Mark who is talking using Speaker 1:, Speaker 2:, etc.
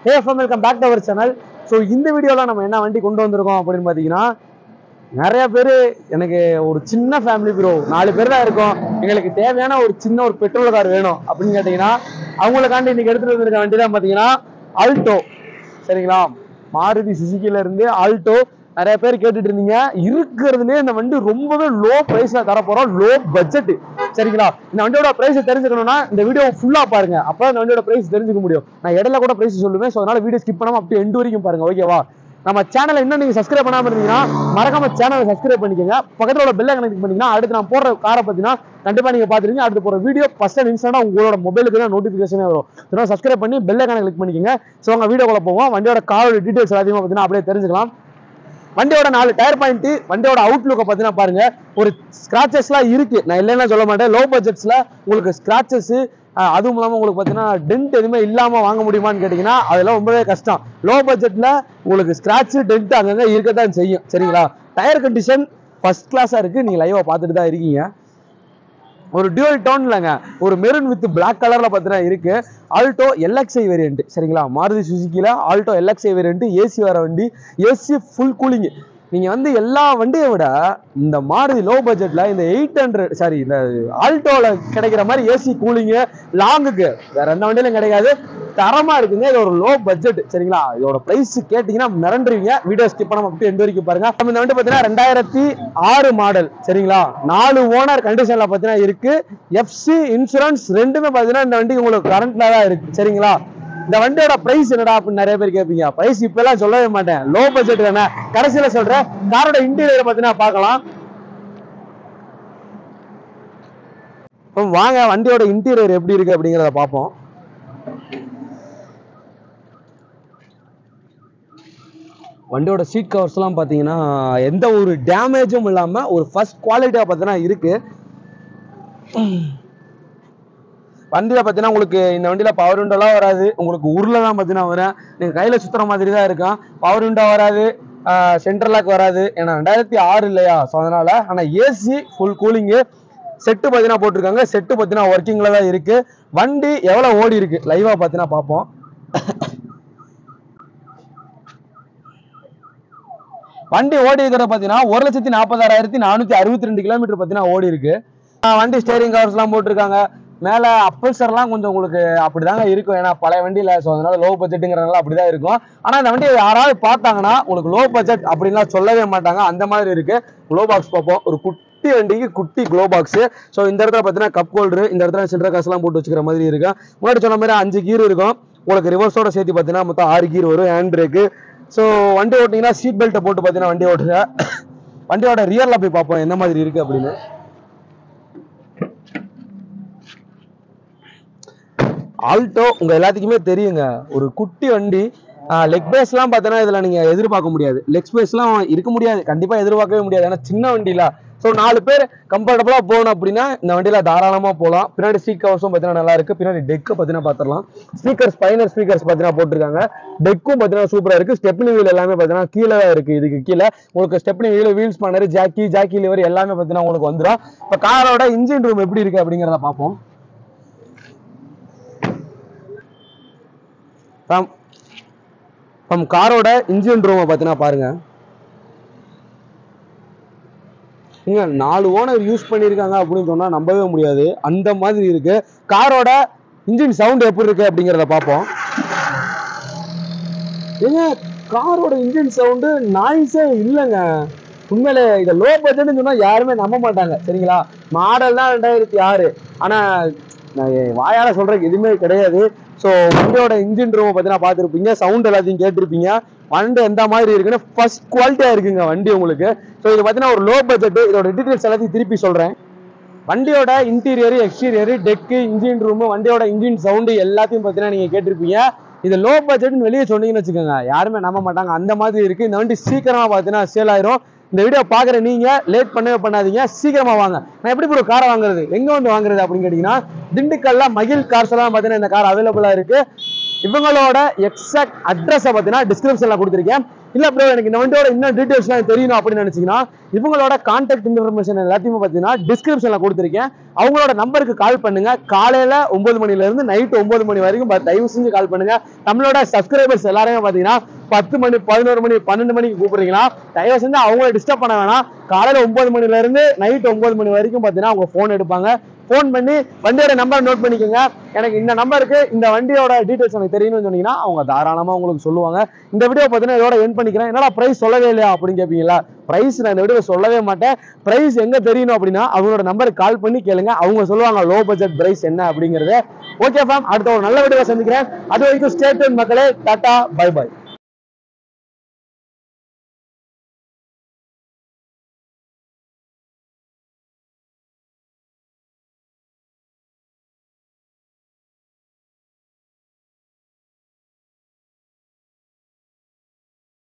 Speaker 1: Hey from welcome back to our channel. So இந்த வீடியோல நம்ம என்ன வண்டி கொண்டு வந்திருக்கோம் அப்படின்னு பாத்தீங்கன்னா நிறைய பேர் எனக்கு ஒரு சின்ன ஃபேமிலி ப்ரோ 4 பேர் தான் இருக்கோம் எங்களுக்கு தேவையான ஒரு சின்ன ஒரு பெட்ரோல் கார் வேணும் அப்படின்னு கேட்டீங்கன்னா அவங்களுக்காண்டி இன்னைக்கு எடுத்துட்டு வந்திருக்க வண்டி தான் பாத்தீங்கன்னா ஆல்டோ சரிங்களா மாருதி சுசுகில இருந்து ஆல்டோ நிறைய பேர் கேட்டுட்டு இருந்தீங்க இருக்கிறதுலே இந்த வண்டி ரொம்பவே லோ பிரைஸ்ல தர போறோம் லோ பட்ஜெட் சரிங்களா இந்த வண்டியோட பிரைஸ் தெரிஞ்சுக்கணும்னா இந்த வீடியோ ஃபுல்லா பாருங்க அப்பதான் இந்த வண்டியோட பிரைஸ் தெரிஞ்சுக்க முடியும் நான் இடையில கூட பிரைஸ் சொல்லுவேன் சோ அதனால வீடியோ ஸ்கிப் பண்ணாம அப்படியே எண்ட் வரைக்கும் பாருங்க ஓகேவா நம்ம சேனலை இன்னும் நீங்க சப்ஸ்கிரைப் பண்ணாம இருந்தீங்கன்னா மறக்காம சேனலை சப்ஸ்கிரைப் பண்ணிக்கோங்க பக்கத்துல உள்ள பெல்லை கனெக்ட் பண்ணிங்கன்னா அடுத்து நான் போடுற காரை பத்தினா கண்டிப்பா நீங்க பாத்துருக்கீங்க அடுத்து போற வீடியோ ஃபர்ஸ்ட் டைம் இன்ஸ்டன்டா உங்களோட மொபைலுக்கு தான் நோட்டிபிகேஷனே வரும் இதனால சப்ஸ்கிரைப் பண்ணி பெல்லை கனெக்ட் கிளிக் பண்ணிக்கோங்க சோ உங்க வீடியோக்குள்ள போவோம் வண்டியோட காரோட டீடைல்ஸ் எல்லாத்தையும் பார்த்தீங்கன்னா அப்படியே தெரிஞ்சுக்கலாம் வண்டியோட 4 டயர் பாயிண்ட் வண்டியோட அவுட்லுக்க பார்த்தீங்கன்னா பாருங்க ஒரு ஸ்கிராச்சஸ்லாம் இருக்கு நான் இல்லைன்னா சொல்ல மாட்டேன் லோ பட்ஜெட்ஸ்ல உங்களுக்கு ஸ்கிராச்சஸ் அதுவும் இல்லாமல் உங்களுக்கு பார்த்தீங்கன்னா டென்ட் எதுவுமே இல்லாமல் வாங்க முடியுமான்னு கேட்டிங்கன்னா அதெல்லாம் ரொம்பவே கஷ்டம் லோ பட்ஜெட்டில் உங்களுக்கு ஸ்கிராட்ச் டென்ட் அங்கங்கே இருக்கத்தான் செய்யும் சரிங்களா டயர் கண்டிஷன் ஃபர்ஸ்ட் கிளாஸாக இருக்குது நீங்கள் லைவாக பார்த்துட்டு தான் இருக்கீங்க ஒரு டியூவல் டோன் இல்லைங்க ஒரு மெரூன் வித் பிளாக் கலரில் பார்த்தீங்கன்னா இருக்கு ஆல்டோ எல்எக்ஸ்ஐ வேரியன்ட் சரிங்களா மாருதி சுசுகியில் ஆல்டோ எல்எக்ஸ்ஐ வேரியன்ட் ஏசி வர வண்டி ஏசி ஃபுல் கூலிங் நீங்கள் வந்து எல்லா வண்டியை விட இந்த மாருதி லோ பட்ஜெட்டில் இந்த 800 சாரி இந்த ஆல்டோவில் கிடைக்கிற மாதிரி ஏசி கூலிங்கு லாங்குக்கு வேற எந்த வண்டியிலும் கிடைக்காது தரமாக இருக்குங்க இது ஒரு லோ பட்ஜெட் சரிங்களா இதோட ப்ரைஸ் கேட்டிங்கன்னா மிரண்டுருவீங்க வீடியோ ஸ்கிப் பண்ணாம அப்படி எண்ட் வரைக்கும் பாருங்க நம்ம இந்த வண்டி பார்த்தீங்கன்னா 2006 மாடல் சரிங்களா 4 ஓனர் கண்டிஷனில் பார்த்தீங்கன்னா இருக்கு எஃப்சி இன்சூரன்ஸ் ரெண்டுமே பார்த்தீங்கன்னா இந்த வண்டி உங்களுக்கு கரண்ட்ல தான் இருக்கு சரிங்களா இந்த வண்டியோட பிரைஸ் என்னடா அப்படின்னு நிறைய பேர் கேட்பீங்க பிரைஸ் இப்ப எல்லாம் சொல்லவே மாட்டேன் லோ பட்ஜெட் தானே கடைசியில சொல்றேன் காரோட இன்டீரியர் பார்த்தீங்கன்னா பார்க்கலாம் வாங்க வண்டியோட இன்டீரியர் எப்படி இருக்கு அப்படிங்கிறத பார்ப்போம் வண்டியோட சீட் கவர்ஸ் எல்லாம் பாத்தீங்கன்னா எந்த ஒரு டேமேஜும் இல்லாம ஒரு ஃபர்ஸ்ட் குவாலிட்டியா பார்த்தீங்கன்னா இருக்கு வண்டியில பார்த்தீங்கன்னா உங்களுக்கு இந்த வண்டியில பவர் விண்டோலாம் வராது உங்களுக்கு உருளை தான் பார்த்தீங்கன்னா வரும் நீங்க கையில சுத்துற மாதிரி தான் இருக்கும் பவர் விண்டோ வராது சென்ட்ரல் லாக் வராது ஏன்னா 2006 இல்லையா ஸோ அதனால ஆனால் ஏசி ஃபுல் கூலிங்கு செட்டு பார்த்தீங்கன்னா போட்டிருக்காங்க செட்டு பார்த்தீங்கன்னா ஒர்க்கிங்ல தான் இருக்கு வண்டி எவ்வளோ ஓடி இருக்கு லைவா பார்த்தீங்கன்னா பார்ப்போம் வண்டி ஓடி இருக்கிற பார்த்தீங்கன்னா 1,46,462 கிலோமீட்டர் பார்த்தீங்கன்னா ஓடி இருக்கு வண்டி ஸ்டேரிங் கவர்ஸ் எல்லாம் போட்டிருக்காங்க மேல அப்பல்சர்லாம் கொஞ்சம் உங்களுக்கு அப்படிதாங்க இருக்கும் ஏன்னா பழைய வண்டியில ஸோ அதனால லோ பட்ஜெட்டுங்கிறதுனால அப்படிதான் இருக்கும் ஆனா இந்த வண்டியை யாராவது பார்த்தாங்கன்னா உங்களுக்கு லோ பட்ஜெட் அப்படின்லாம் சொல்லவே மாட்டாங்க அந்த மாதிரி இருக்கு க்ளோ பாக்ஸ் பார்ப்போம் ஒரு குட்டி வண்டிக்கு குட்டி க்ளோ பாக்ஸ் ஸோ இந்த இடத்துல பார்த்தீங்கன்னா கப் ஹோல்டர் இந்த இடத்துல சில்லற காசுலாம் போட்டு வச்சுக்கிற மாதிரி இருக்கு முன்னாடி சொன்ன மாதிரி 5 கீர் இருக்கும் உங்களுக்கு ரிவர்ஸோட சேர்த்து பார்த்தீங்கன்னா மொத்தம் 6 கீர் வரும் ஹேண்ட் பிரேக்கு ஸோ வண்டி ஓட்டிங்கன்னா சீட் பெல்ட்டை போட்டு பார்த்தீங்கன்னா வண்டி ஓட்டுங்க வண்டியோட ரியர்ல போய் பார்ப்போம் என்ன மாதிரி இருக்கு அப்படின்னு ஆல்டோ உங்க எல்லாத்துக்குமே தெரியுங்க ஒரு குட்டி வண்டி லெக் பேஸ்லாம் பார்த்தோன்னா இதுல நீங்க எதிர்பார்க்க முடியாது லெக் ஸ்பேஸ்லாம் இருக்க முடியாது கண்டிப்பா எதிர்பார்க்கவே முடியாது ஏன்னா சின்ன வண்டியில ஸோ 4 பேர் கம்ஃபர்டபுளா போகணும் அப்படின்னா இந்த வண்டியில தாராளமா போகலாம் பின்னாடி சீட் கவர்ஸும் பார்த்தீங்கன்னா நல்லா இருக்கு பின்னாடி டெக்கு பார்த்தீங்கன்னா பார்த்துடலாம் ஸ்பீக்கர்ஸ் ஸ்பைனர் ஸ்பீக்கர்ஸ் பார்த்தீங்கன்னா போட்டிருக்காங்க டெக்கும் பார்த்தீங்கன்னா சூப்பரா இருக்கு ஸ்டெப்னி வீல் எல்லாமே பார்த்தீங்கன்னா கீழே இருக்கு இதுக்கு கீழே உங்களுக்கு ஸ்டெப்னி வீல் வீல்ஸ் பண்ணரு ஜாக்கி லிவர் எல்லாமே பார்த்தீங்கன்னா உங்களுக்கு வந்துடும் இப்போ காரோட இன்ஜின் ரூம் எப்படி இருக்கு அப்படிங்கிறத பார்ப்போம் காரோட இன்ஜின் ரூமை பார்த்தீங்கன்னா பாருங்க இங்க 4 ஓனர் யூஸ் பண்ணியிருக்காங்க அப்படின்னு சொன்னா நம்பவே முடியாது அந்த மாதிரி இருக்கு காரோட இன்ஜின் சவுண்ட் எப்படி இருக்கு அப்படிங்கிறத பார்ப்போம் ஏங்க காரோட இன்ஜின் சவுண்டு நாய்ஸே இல்லைங்க உண்மையிலே இதை லோ பட்ஜெட்னு சொன்னா யாருமே நம்ப மாட்டாங்க சரிங்களா மாடல் தான் 2006 ஆனா நான் வாயால சொல்றதுக்கு எதுவுமே கிடையாது ஸோ வண்டியோட இன்ஜின் ரூமை பார்த்தீங்கன்னா பார்த்துருப்பீங்க சவுண்ட் எல்லாத்தையும் கேட்டிருப்பீங்க வண்டி எந்த மாதிரி இருக்குன்னு ஃபர்ஸ்ட் குவாலிட்டியா இருக்குங்க வண்டி உங்களுக்கு ஸோ இது பார்த்தீங்கன்னா ஒரு லோ பட்ஜெட் இதோட டீடைல்ஸ் எல்லாத்தையும் திருப்பி சொல்றேன் வண்டியோட interior exterior deck engine room வண்டியோட இன்ஜின் சவுண்டு எல்லாத்தையும் பார்த்தீங்கன்னா நீங்க கேட்டிருப்பீங்க இது லோ பட்ஜெட்னு வெளியே சொன்னீங்கன்னு வச்சுக்கோங்க யாருமே நம்ப மாட்டாங்க அந்த மாதிரி இருக்கு இந்த வண்டி சீக்கிரமா பார்த்தீங்கன்னா சேல் ஆயிரும் இந்த வீடியோ பாக்குற நீங்க லேட் பண்ணவே பண்ணாதீங்க சீக்கிரமா வாங்க நான் எப்படி ஒரு காரை வாங்குறது எங்க வந்து வாங்குறது அப்படின்னு கேட்டீங்கன்னா திண்டுக்கல்ல மகிழ் கார்ஸ் எல்லாம் பார்த்தீங்கன்னா இந்த கார் அவைலபிளா இருக்கு இவங்களோட எக்ஸாக்ட் அட்ரஸை பார்த்தீங்கன்னா டிஸ்கிரிப்ஷன்ல கொடுத்துருக்கேன் இல்ல ப்ரோ எனக்கு இந்த வண்டியோட இன்னும் டீடைல்ஸ்லாம் தெரியணும் அப்படின்னு நினைச்சீங்கன்னா இவங்களோட கான்டாக்ட் இன்ஃபர்மேஷன் எல்லாத்தையுமே பார்த்தீங்கன்னா டிஸ்கிரிப்ஷன்ல கொடுத்துருக்கேன். அவங்களோட நம்பருக்கு கால் பண்ணுங்க. காலையில 9 மணில இருந்து நைட் 9 மணி வரைக்கும் தயவு செஞ்சு கால் பண்ணுங்க. நம்மளோட சப்ஸ்கிரைபர்ஸ் எல்லாருமே பாத்தீங்கன்னா 10 மணி 11 மணி 12 மணிக்கு கூப்பிடுறீங்களா, தயவு செஞ்சு அவங்கள டிஸ்டர்ப் பண்ண வேணாம். காலையில 9 மணில இருந்து நைட் 9 மணி வரைக்கும் பாத்தீங்கன்னா அவங்க போன் எடுப்பாங்க. போன் பண்ணி வண்டியோட நம்பர் நோட் பண்ணிக்கோங்க. எனக்கு இந்த நம்பருக்கு இந்த வண்டியோட டீடைல்ஸ் எனக்கு தெரியணும்னு சொன்னீங்கன்னா அவங்க தாராளமா உங்களுக்கு சொல்லுவாங்க. இந்த வீடியோ பார்த்தீங்கன்னா இதோட எண்ட் பண்ணிக்கிறேன். என்னடா பிரைஸ் சொல்லவே இல்லையா அப்படின்னு கேட்பீங்களா? பிரைஸ் நான் இந்த வீடியோ சொல்லவே மாட்டேன். பிரைஸ் எங்க தெரியணும் அப்படின்னா அவங்களோட நம்பருக்கு கால் பண்ணி கேளுங்க. அவங்க சொல்லுவாங்க லோ பட்ஜெட் பிரைஸ் என்ன அப்படிங்கறது. ஓகே ஃபேம், அடுத்த ஒரு நல்ல வீடியோ சந்திக்கிறேன். அது வரைக்கும் ஸ்டே டியூன் மக்களே. Tata bye by.